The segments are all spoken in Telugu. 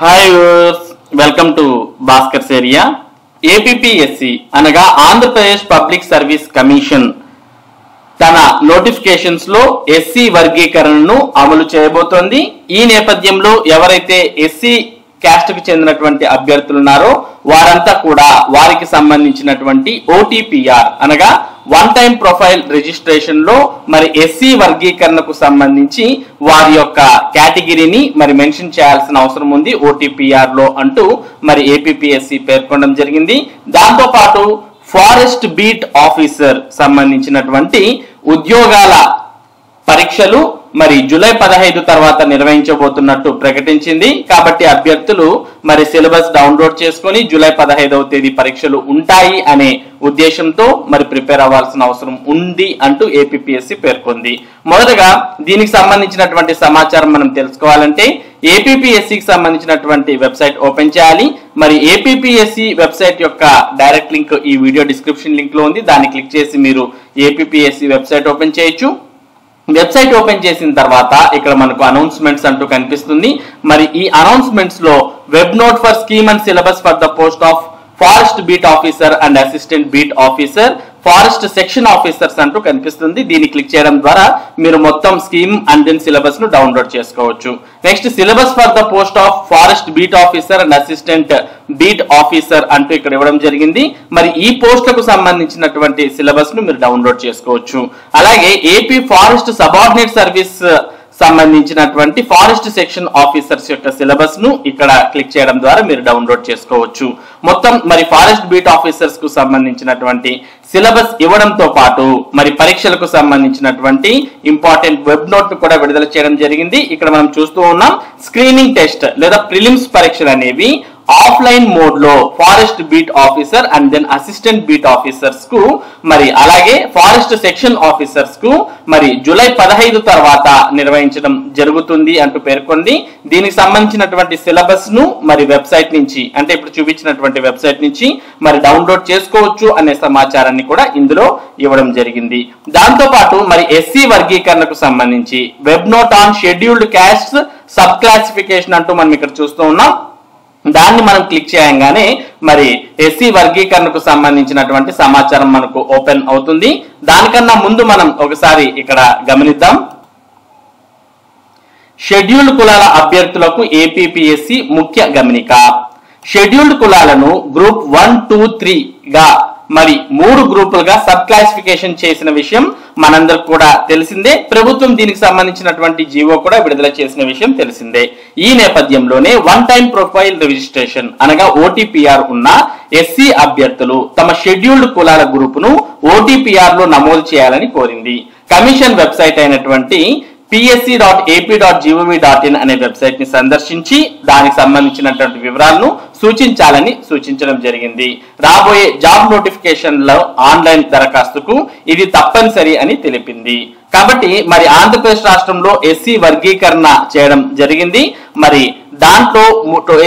Hi welcome to Bhaskar area. APPSC అనగా ఆంధ్రప్రదేశ్ పబ్లిక్ సర్వీస్ కమిషన్ తన నోటిఫికేషన్స్ లో ఎస్సీ వర్గీకరణను అమలు చేయబోతోంది. ఈ నేపథ్యంలో ఎవరైతే ఎస్సీ క్యాస్ట్ కు చెందినటువంటి అభ్యర్థులు ఉన్నారో వారంతా కూడా వారికి సంబంధించినటువంటి ఓటీపీఆర్ అనగా వన్ టైం ప్రొఫైల్ రిజిస్ట్రేషన్ లో మరి ఎస్సీ వర్గీకరణకు సంబంధించి వారి యొక్క కేటగిరీని మరి మెన్షన్ చేయాల్సిన అవసరం ఉంది ఓటీపీఆర్ లో అంటూ మరి ఏపీపీఎస్సి పేర్కొనడం జరిగింది. దాంతో పాటు ఫారెస్ట్ బీట్ ఆఫీసర్ సంబంధించినటువంటి ఉద్యోగాల పరీక్షలు మరి జూలై 15 తర్వాత నిర్వహించబోతున్నట్టు ప్రకటించింది. కాబట్టి అభ్యర్థులు మరి సిలబస్ డౌన్లోడ్ చేసుకొని జూలై 15వ తేదీ పరీక్షలు ఉంటాయి అనే ఉద్దేశంతో మరి ప్రిపేర్ అవ్వాల్సిన అవసరం ఉంది అంటూ ఏపీపీఎస్సి పేర్కొంది. మొదటగా దీనికి సంబంధించినటువంటి సమాచారం మనం తెలుసుకోవాలంటే ఏపీపీఎస్సికి సంబంధించినటువంటి వెబ్సైట్ ఓపెన్ చేయాలి. మరి ఏపీపీఎస్సి వెబ్సైట్ యొక్క డైరెక్ట్ లింక్ ఈ వీడియో డిస్క్రిప్షన్ లింక్ లో ఉంది. దాన్ని క్లిక్ చేసి మీరు ఏపీపీఎస్సి వెబ్సైట్ ఓపెన్ చేయొచ్చు. వెబ్సైట్ ఓపెన్ చేసిన తర్వాత ఇక్కడ మనకు అనౌన్స్మెంట్స్ అంటూ కనిపిస్తుంది. మరి ఈ అనౌన్స్మెంట్స్ లో web note for scheme and syllabus for the post of forest beat officer and assistant beat officer, forest section officers అంటూ కనిపిస్తుంది. దీన్ని క్లిక్ చేయడం ద్వారా మీరు మొత్తం స్కీమ్ అండ్ దెన్ సిలబస్ ను డౌన్లోడ్ చేసుకోవచ్చు. Next syllabus for the post of forest beat officer and assistant beat officer అంటూ ఇక్కడ ఇవ్వడం జరిగింది. మరి ఈ పోస్టులకు సంబంధించినటువంటి సిలబస్ ను మీరు డౌన్లోడ్ చేసుకోవచ్చు. అలాగే ఏపీ ఫారెస్ట్ సబార్డినేట్ సర్వీస్ సంబంధించినటువంటి ఫారెస్ట్ సెక్షన్ ఆఫీసర్స్ యొక్క సిలబస్ ను ఇక్కడ క్లిక్ చేయడం ద్వారా మీరు డౌన్లోడ్ చేసుకోవచ్చు. మొత్తం మరి ఫారెస్ట్ బీట్ ఆఫీసర్స్ కు సంబంధించినటువంటి సిలబస్ ఇవ్వడంతో పాటు మరి పరీక్షలకు సంబంధించినటువంటి ఇంపార్టెంట్ వెబ్ నోట్ ను కూడా విడుదల చేయడం జరిగింది. ఇక్కడ మనం చూస్తూ ఉన్నాం స్క్రీనింగ్ టెస్ట్ లేదా ప్రిలిమ్స్ పరీక్షలు అనేవి ఆఫ్లైన్ మోడ్ లో forest beat officer and then assistant beat officers కు మరి అలాగే ఫారెస్ట్ సెక్షన్ ఆఫీసర్స్ కు మరి జూలై 15 తర్వాత నిర్వహించడం జరుగుతుంది అంటూ పేర్కొంది. దీనికి సంబంధించినటువంటి సిలబస్ ను మరి వెబ్సైట్ నుంచి అంటే ఇప్పుడు చూపించినటువంటి వెబ్సైట్ నుంచి మరి డౌన్లోడ్ చేసుకోవచ్చు అనే సమాచారాన్ని కూడా ఇందులో ఇవ్వడం జరిగింది. దాంతో పాటు మరి ఎస్సీ వర్గీకరణకు సంబంధించి web note on scheduled caste sub classification అంటూ మనం ఇక్కడ చూస్తూ ఉన్నాం. దాన్ని మనం క్లిక్ చేయగానే మరి ఎస్సీ వర్గీకరణకు సంబంధించినటువంటి సమాచారం మనకు ఓపెన్ అవుతుంది. దానికన్నా ముందు మనం ఒకసారి ఇక్కడ గమనిద్దాం. షెడ్యూల్డ్ కులాల అభ్యర్థులకు ఏపీపీఎస్సి ముఖ్య గమనిక. షెడ్యూల్డ్ కులాలను గ్రూప్ 1, 2, 3 గా మరి 3 గ్రూపులుగా సబ్ క్లాసిఫికేషన్ చేసిన విషయం మనందరికి కూడా తెలిసిందే. ప్రభుత్వం దీనికి సంబంధించినటువంటి జీవో కూడా విడుదల చేసిన విషయం తెలిసిందే. ఈ నేపథ్యంలోనే వన్ టైం ప్రొఫైల్ రిజిస్ట్రేషన్ అనగా ఓటీపీఆర్ ఉన్న ఎస్సీ అభ్యర్థులు తమ షెడ్యూల్డ్ కులాల గ్రూపును ఓటీపీఆర్ లో నమోదు చేయాలని కోరింది. కమిషన్ వెబ్సైట్ అయినటువంటి psc.ap.gov.in అనే వెబ్సైట్ ని సందర్శించి దానికి సంబంధించినటువంటి వివరాలను సూచించాలని సూచించడం జరిగింది. రాబోయే జాబ్ నోటిఫికేషన్లో ఆన్లైన్ దరఖాస్తుకు ఇది తప్పనిసరి అని తెలిపింది. కాబట్టి మరి ఆంధ్రప్రదేశ్ రాష్ట్రంలో ఎస్సీ వర్గీకరణ చేయడం జరిగింది. మరి దాంట్లో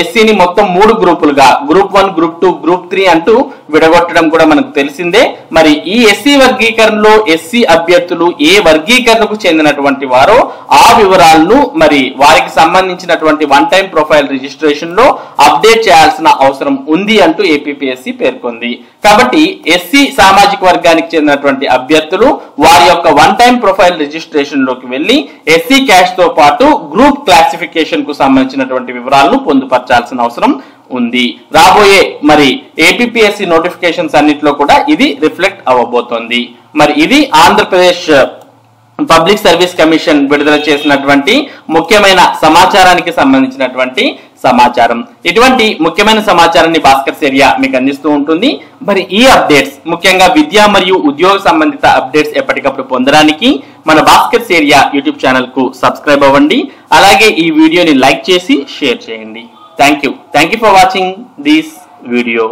ఎస్సీని మొత్తం 3 గ్రూపులుగా గ్రూప్ 1, గ్రూప్ 2, గ్రూప్ 3 అంటూ విడగొట్టడం కూడా మనకు తెలిసిందే. మరి ఈ ఎస్సీ వర్గీకరణలో ఎస్సీ అభ్యర్థులు ఏ వర్గీకరణకు చెందినటువంటి వారో ఆ వివరాలను మరి వారికి సంబంధించినటువంటి వన్ టైం ప్రొఫైల్ రిజిస్ట్రేషన్ లో అప్డేట్ చేయాల్సిన అవసరం ఉంది అంటూ ఏపీపీఎస్సి పేర్కొంది. కాబట్టి ఎస్సీ సామాజిక వర్గానికి చెందినటువంటి అభ్యర్థులు వారి యొక్క వన్ టైం ప్రొఫైల్ రిజిస్ట్రేషన్ లోకి వెళ్లి ఎస్సీ క్యాస్ట్ తో పాటు గ్రూప్ క్లాసిఫికేషన్ కు సంబంధించినటువంటి వివరాలను పొందుపరచాల్సిన అవసరం ఉంది. రాబోయే మరి ఏపీపీఎస్సి నోటిఫికేషన్స్ అన్నిట్లో కూడా ఇది రిఫ్లెక్ట్ అవ్వబోతోంది. మరి ఇది ఆంధ్రప్రదేశ్ పబ్లిక్ సర్వీస్ కమిషన్ విడుదల చేసినటువంటి ముఖ్యమైన సమాచారానికి సంబంధించినటువంటి సమాచారం. ఇటువంటి ముఖ్యమైన సమాచారాన్ని భాస్కర్ ఏరియా మీకు అందిస్తూ ఉంటుంది. మరి ఈ అప్డేట్స్ ముఖ్యంగా విద్యా మరియు ఉద్యోగ సంబంధిత అప్డేట్స్ ఎప్పటికప్పుడు పొందడానికి మన భాస్కర్ ఏరియా యూట్యూబ్ ఛానల్ కు సబ్స్క్రైబ్ అవ్వండి. అలాగే ఈ వీడియోని లైక్ చేసి షేర్ చేయండి. Thank you for watching this video.